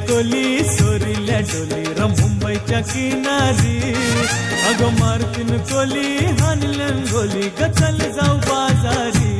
कोली सोरील्या डोली र मुंबईच्या किनारी अगं मारतीन कोली हानलन गोली ग चल जाऊ बाजारी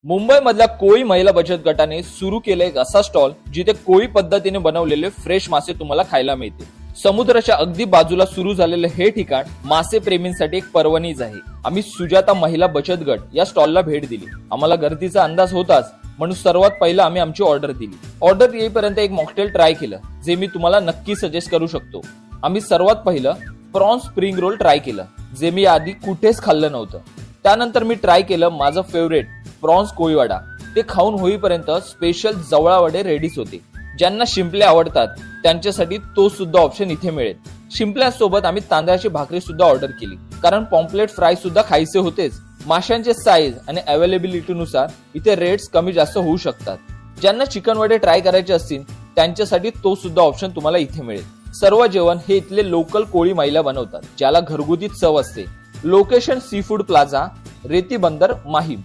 मुंबई मधल्या कोळी महिला बचत गटाने सुरू केले एक असा स्टॉल जिथे कोळी पद्धतीने बनवलेले फ्रेश मासे तुम्हाला खायला मिळतील। समुद्राच्या अगदी बाजूला सुरू झालेले हे ठिकाण मासे प्रेमींसाठी एक पर्वणीच आहे। आम्ही सुजाता महिला बचत गट या स्टॉलला भेट दिली। आम्हाला गर्दीचा अंदाज होताच म्हणून सर्वात पहिला आम्ही आमची ऑर्डर दिली। ऑर्डर येईपर्यंत एक मॉकटेल ट्राय केलं जे मी तुम्हाला नक्की सजेस्ट करू शकतो। आम्ही सर्वात पहिलं प्रॉन्स स्प्रिंग रोल ट्राय केलं जे मी आधी कुठेच खाल्लं नव्हतं। त्यानंतर मी ट्राय केलं माझं फेवरेट प्रॉन्स कोळीवाडा। ते खाऊन होईपर्यंत स्पेशल जवळा वडे रेडीच होते। ज्यांना शिंपले आवडतात त्यांच्यासाठी तो सुद्धा ऑप्शन इथे मिळेल। शिंपल्यासोबत आम्ही तांदळाची भाकरी सुद्धा ऑर्डर केली कारण पॉम्पलेट फ्राय सुद्धा खायचे होतेच। माशांचे साईज आणि अवेलेबिलिटी नुसार इथे रेट्स कमी जास्त होऊ शकतात। ज्यांना चिकन वडे ट्राय करायचे असतील त्यांच्यासाठी तो सुद्धा ऑप्शन तुम्हाला इथे मिळेल। सर्व जेवण हे इथले लोकल कोळी महिला बनवतात ज्याला घरगुती चव असते। लोकेशन सी फूड प्लाझा, रेती बंदर, माहीम।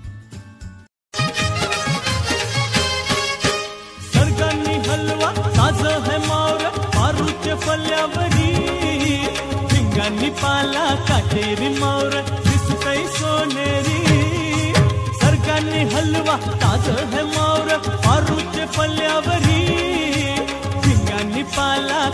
सरगांनी हलवा साज है मावर आरूचे फल्यावरी पिंगांनी पाला काटेरी मावर दिसतई सोनेरी। सरगांनी हलवा साज है मावर आरूचे फल्यावरी पिंगांनी पाला